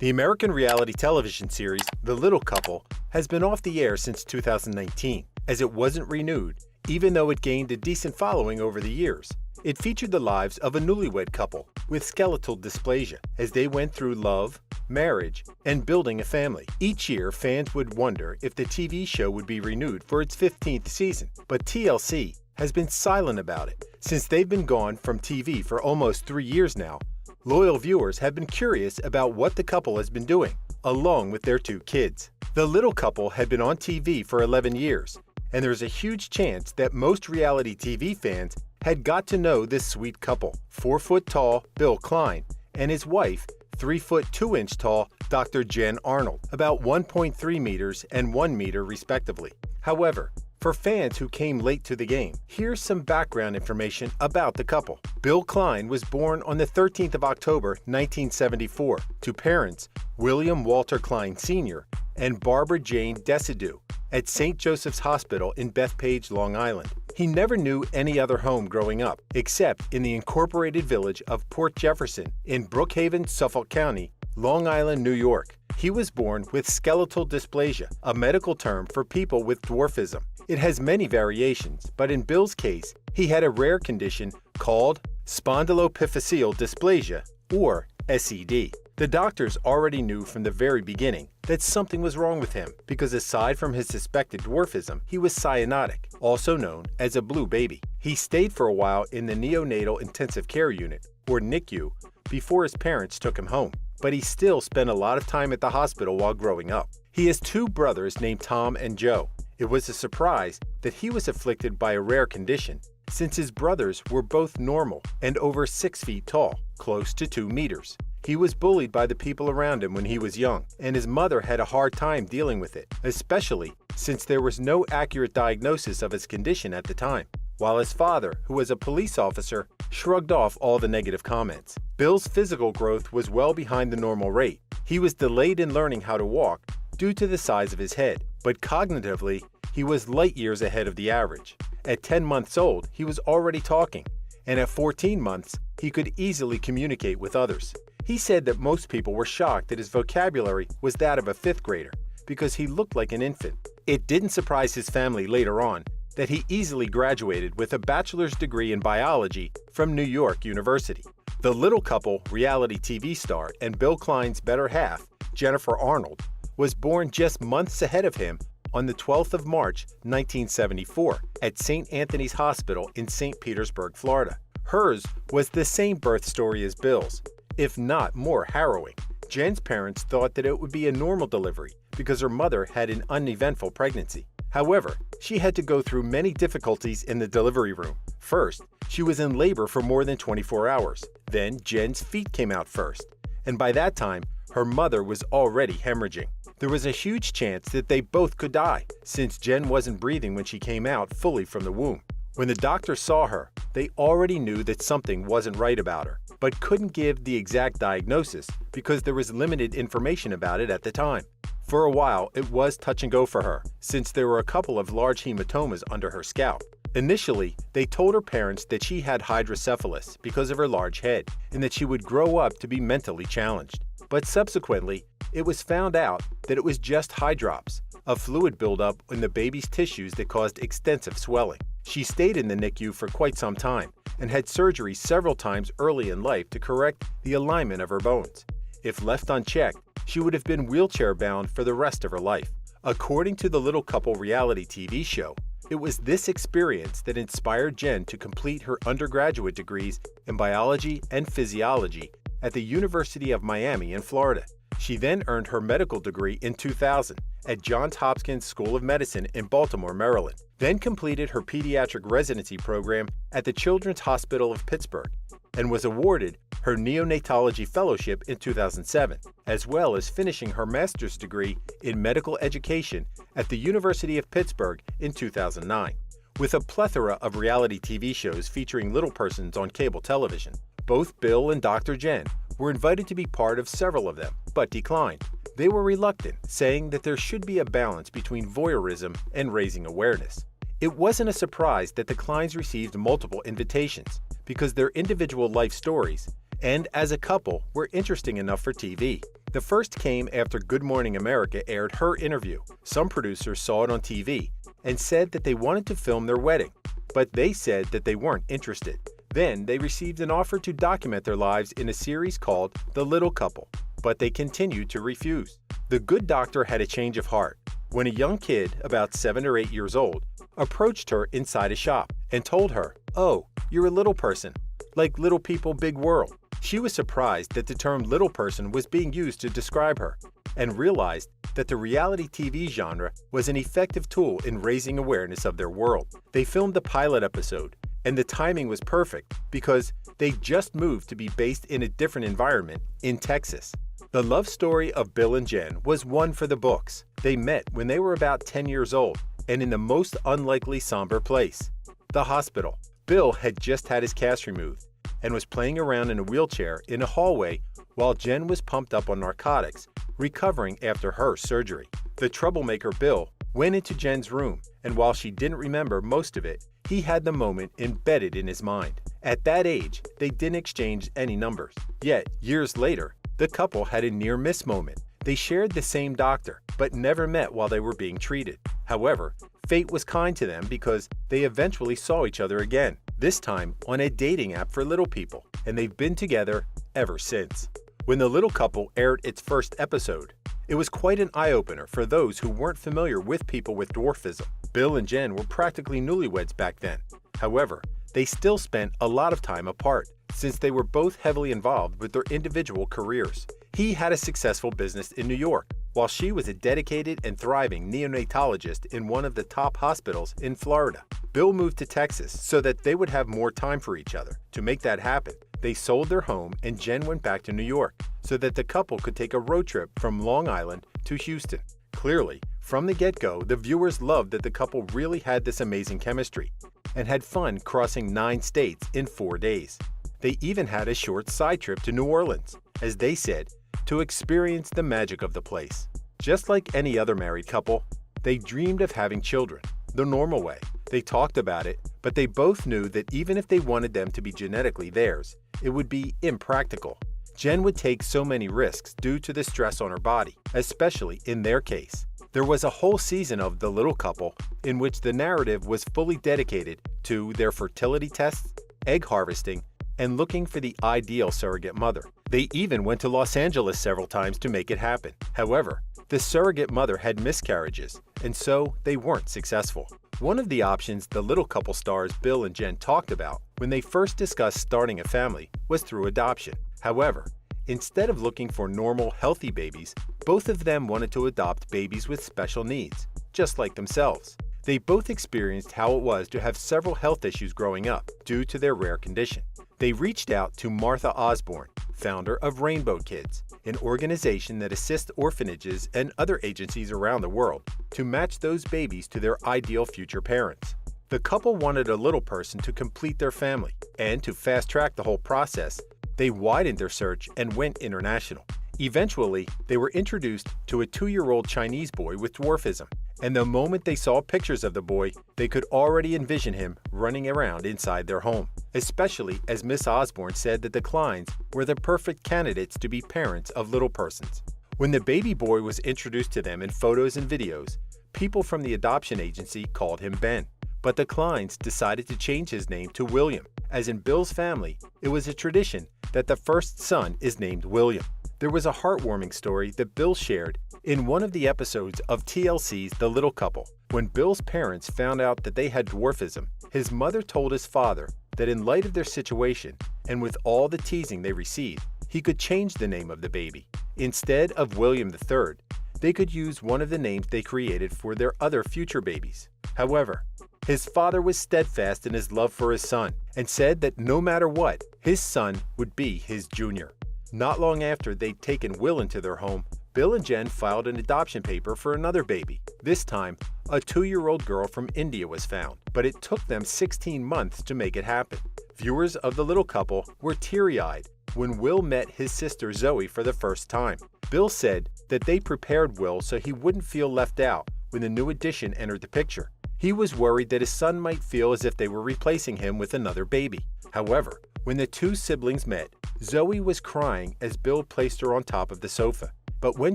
The American reality television series, The Little Couple, has been off the air since 2019, as it wasn't renewed, even though it gained a decent following over the years. It featured the lives of a newlywed couple with skeletal dysplasia as they went through love, marriage, and building a family. Each year, fans would wonder if the TV show would be renewed for its 15th season, but TLC has been silent about it. Since they've been gone from TV for almost 3 years now, loyal viewers have been curious about what the couple has been doing, along with their 2 kids. The Little Couple had been on TV for 11 years, and there's a huge chance that most reality TV fans had got to know this sweet couple. 4-foot-tall Bill Klein and his wife, 3-foot-2-inch tall Dr. Jen Arnold, about 1.3 meters and 1 meter respectively. However, for fans who came late to the game, here's some background information about the couple. Bill Klein was born on the 13th of October, 1974, to parents William Walter Klein Sr. and Barbara Jane Desidue at St. Joseph's Hospital in Bethpage, Long Island. He never knew any other home growing up, except in the incorporated village of Port Jefferson in Brookhaven, Suffolk County, Long Island, New York. He was born with skeletal dysplasia, a medical term for people with dwarfism. It has many variations, but in Bill's case, he had a rare condition called spondylopiphyseal dysplasia, or SED. The doctors already knew from the very beginning that something was wrong with him because aside from his suspected dwarfism, he was cyanotic, also known as a blue baby. He stayed for a while in the neonatal intensive care unit, or NICU, before his parents took him home, but he still spent a lot of time at the hospital while growing up. He has 2 brothers named Tom and Joe. It was a surprise that he was afflicted by a rare condition, since his brothers were both normal and over 6 feet tall, close to 2 meters. He was bullied by the people around him when he was young, and his mother had a hard time dealing with it, especially since there was no accurate diagnosis of his condition at the time, while his father, who was a police officer, shrugged off all the negative comments. Bill's physical growth was well behind the normal rate. He was delayed in learning how to walk due to the size of his head, but cognitively, he was light years ahead of the average. At 10 months old, he was already talking, and at 14 months, he could easily communicate with others. He said that most people were shocked that his vocabulary was that of a 5th grader because he looked like an infant. It didn't surprise his family later on that he easily graduated with a bachelor's degree in biology from New York University. The Little Couple reality TV star and Bill Klein's better half, Jennifer Arnold, was born just months ahead of him on the 12th of March, 1974, at St. Anthony's Hospital in St. Petersburg, Florida. Hers was the same birth story as Bill's, if not more harrowing. Jen's parents thought that it would be a normal delivery because her mother had an uneventful pregnancy. However, she had to go through many difficulties in the delivery room. First, she was in labor for more than 24 hours. Then Jen's feet came out first, and by that time, her mother was already hemorrhaging. There was a huge chance that they both could die, since Jen wasn't breathing when she came out fully from the womb. When the doctors saw her, they already knew that something wasn't right about her, but couldn't give the exact diagnosis because there was limited information about it at the time. For a while, it was touch and go for her, since there were a couple of large hematomas under her scalp. Initially, they told her parents that she had hydrocephalus because of her large head, and that she would grow up to be mentally challenged. But subsequently, it was found out that it was just hydrops, a fluid buildup in the baby's tissues that caused extensive swelling. She stayed in the NICU for quite some time and had surgery several times early in life to correct the alignment of her bones. If left unchecked, she would have been wheelchair-bound for the rest of her life. According to the Little Couple reality TV show, it was this experience that inspired Jen to complete her undergraduate degrees in biology and physiology at the University of Miami in Florida. She then earned her medical degree in 2000 at Johns Hopkins School of Medicine in Baltimore, Maryland, then completed her pediatric residency program at the Children's Hospital of Pittsburgh, and was awarded her neonatology fellowship in 2007, as well as finishing her master's degree in medical education at the University of Pittsburgh in 2009. With a plethora of reality TV shows featuring little persons on cable television, both Bill and Dr. Jen were invited to be part of several of them, but declined. They were reluctant, saying that there should be a balance between voyeurism and raising awareness. It wasn't a surprise that the Kleins received multiple invitations, because their individual life stories and as a couple were interesting enough for TV. The first came after Good Morning America aired her interview. Some producers saw it on TV and said that they wanted to film their wedding, but they said that they weren't interested. Then they received an offer to document their lives in a series called The Little Couple, but they continued to refuse. The Good Doctor had a change of heart when a young kid, about 7 or 8 years old, approached her inside a shop and told her, "Oh, you're a little person, like little people big world." She was surprised that the term little person was being used to describe her and realized that the reality TV genre was an effective tool in raising awareness of their world. They filmed the pilot episode, and the timing was perfect because they just moved to be based in a different environment in Texas. The love story of Bill and Jen was one for the books. They met when they were about 10 years old and in the most unlikely somber place, the hospital. Bill had just had his cast removed and was playing around in a wheelchair in a hallway while Jen was pumped up on narcotics, recovering after her surgery. The troublemaker Bill went into Jen's room, and while she didn't remember most of it, he had the moment embedded in his mind. At that age, they didn't exchange any numbers. Yet, years later, the couple had a near-miss moment. They shared the same doctor, but never met while they were being treated. However, fate was kind to them because they eventually saw each other again, this time on a dating app for little people, and they've been together ever since. When The Little Couple aired its first episode, it was quite an eye-opener for those who weren't familiar with people with dwarfism. Bill and Jen were practically newlyweds back then. However, they still spent a lot of time apart, since they were both heavily involved with their individual careers. He had a successful business in New York, while she was a dedicated and thriving neonatologist in one of the top hospitals in Florida. Bill moved to Texas so that they would have more time for each other. To make that happen, they sold their home and Jen went back to New York so that the couple could take a road trip from Long Island to Houston. Clearly, from the get-go, the viewers loved that the couple really had this amazing chemistry and had fun crossing 9 states in 4 days. They even had a short side trip to New Orleans, as they said, to experience the magic of the place. Just like any other married couple, they dreamed of having children, the normal way. They talked about it, but they both knew that even if they wanted them to be genetically theirs, it would be impractical. Jen would take so many risks due to the stress on her body, especially in their case. There was a whole season of The Little Couple in which the narrative was fully dedicated to their fertility tests, egg harvesting, and looking for the ideal surrogate mother. They even went to Los Angeles several times to make it happen. However, the surrogate mother had miscarriages, and so they weren't successful. One of the options The Little Couple stars Bill and Jen talked about when they first discussed starting a family was through adoption. However, instead of looking for normal, healthy babies, both of them wanted to adopt babies with special needs, just like themselves. They both experienced how it was to have several health issues growing up due to their rare condition. They reached out to Martha Osborne, founder of Rainbow Kids, an organization that assists orphanages and other agencies around the world to match those babies to their ideal future parents. The couple wanted a little person to complete their family, and to fast-track the whole process, they widened their search and went international. Eventually, they were introduced to a 2-year-old Chinese boy with dwarfism, and the moment they saw pictures of the boy, they could already envision him running around inside their home, especially as Miss Osborne said that the Kleins were the perfect candidates to be parents of little persons. When the baby boy was introduced to them in photos and videos, people from the adoption agency called him Ben, but the Kleins decided to change his name to William, as in Bill's family, it was a tradition that the first son is named William. There was a heartwarming story that Bill shared in one of the episodes of TLC's The Little Couple. When Bill's parents found out that they had dwarfism, his mother told his father that in light of their situation and with all the teasing they received, he could change the name of the baby. Instead of William III, they could use one of the names they created for their other future babies. However, his father was steadfast in his love for his son and said that no matter what, his son would be his junior. Not long after they'd taken Will into their home, Bill and Jen filed an adoption paper for another baby. This time, a 2-year-old girl from India was found, but it took them 16 months to make it happen. Viewers of The Little Couple were teary-eyed when Will met his sister Zoe for the first time. Bill said that they prepared Will so he wouldn't feel left out when the new addition entered the picture. He was worried that his son might feel as if they were replacing him with another baby. However, When the two siblings met, Zoe was crying as Bill placed her on top of the sofa. But when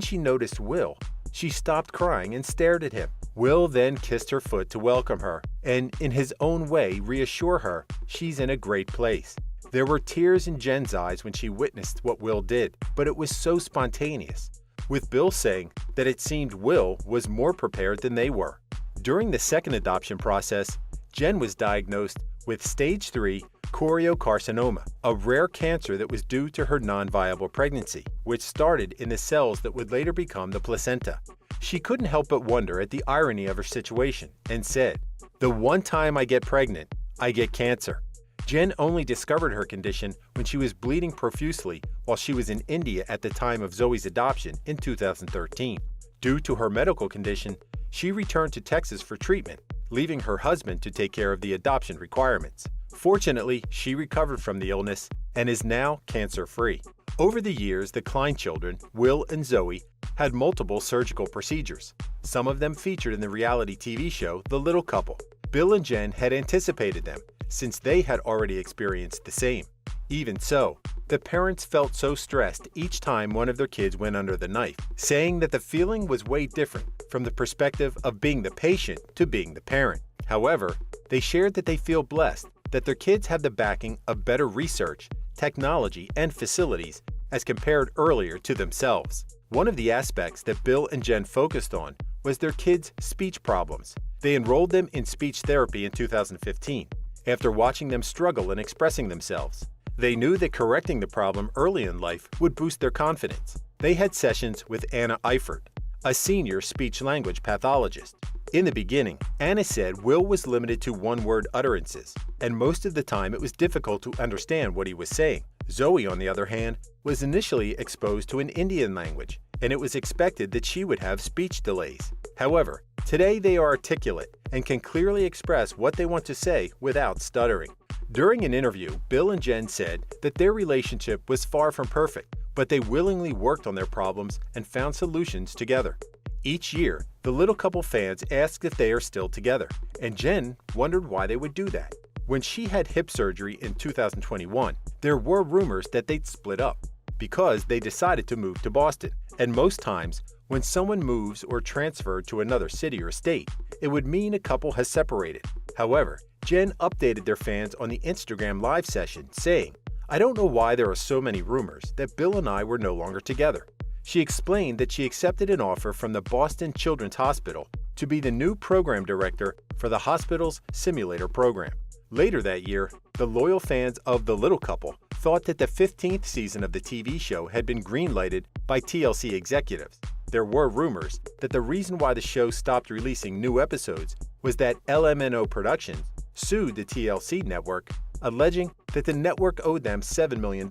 she noticed Will, she stopped crying and stared at him. Will then kissed her foot to welcome her and, in his own way, reassure her she's in a great place. There were tears in Jen's eyes when she witnessed what Will did, but it was so spontaneous, with Bill saying that it seemed Will was more prepared than they were. During the second adoption process, Jen was diagnosed with stage 3 choriocarcinoma, a rare cancer that was due to her non-viable pregnancy, which started in the cells that would later become the placenta. She couldn't help but wonder at the irony of her situation and said, "The one time I get pregnant, I get cancer." Jen only discovered her condition when she was bleeding profusely while she was in India at the time of Zoe's adoption in 2013. Due to her medical condition, she returned to Texas for treatment, leaving her husband to take care of the adoption requirements. Fortunately, she recovered from the illness and is now cancer-free. Over the years, the Klein children, Will and Zoe, had multiple surgical procedures. Some of them featured in the reality TV show The Little Couple. Bill and Jen had anticipated them, since they had already experienced the same. Even so, the parents felt so stressed each time one of their kids went under the knife, saying that the feeling was way different from the perspective of being the patient to being the parent. However, they shared that they feel blessed that their kids have the backing of better research, technology, and facilities as compared earlier to themselves. One of the aspects that Bill and Jen focused on was their kids' speech problems. They enrolled them in speech therapy in 2015, after watching them struggle in expressing themselves. They knew that correcting the problem early in life would boost their confidence. They had sessions with Anna Eifert, a senior speech-language pathologist. In the beginning, Anna said Will was limited to one-word utterances, and most of the time it was difficult to understand what he was saying. Zoe, on the other hand, was initially exposed to an Indian language, and it was expected that she would have speech delays. However, today they are articulate and can clearly express what they want to say without stuttering. During an interview, Bill and Jen said that their relationship was far from perfect, but they willingly worked on their problems and found solutions together. Each year, the Little Couple fans asked if they are still together, and Jen wondered why they would do that. When she had hip surgery in 2021, there were rumors that they'd split up because they decided to move to Boston. And most times, when someone moves or transferred to another city or state, it would mean a couple has separated. However, Jen updated their fans on the Instagram live session, saying, "I don't know why there are so many rumors that Bill and I were no longer together." She explained that she accepted an offer from the Boston Children's Hospital to be the new program director for the hospital's simulator program. Later that year, the loyal fans of The Little Couple thought that the 15th season of the TV show had been greenlighted by TLC executives. There were rumors that the reason why the show stopped releasing new episodes was that LMNO Productions sued the TLC network, alleging that the network owed them $7 million.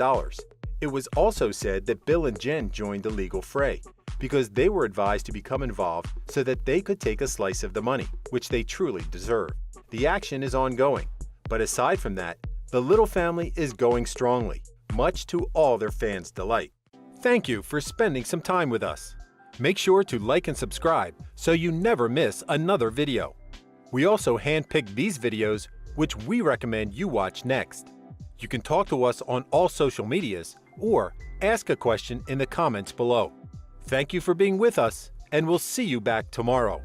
It was also said that Bill and Jen joined the legal fray because they were advised to become involved so that they could take a slice of the money, which they truly deserve. The action is ongoing, but aside from that, the Little family is going strongly, much to all their fans' delight. Thank you for spending some time with us. Make sure to like and subscribe so you never miss another video. We also handpicked these videos which we recommend you watch next. You can talk to us on all social medias or ask a question in the comments below. Thank you for being with us, and we'll see you back tomorrow.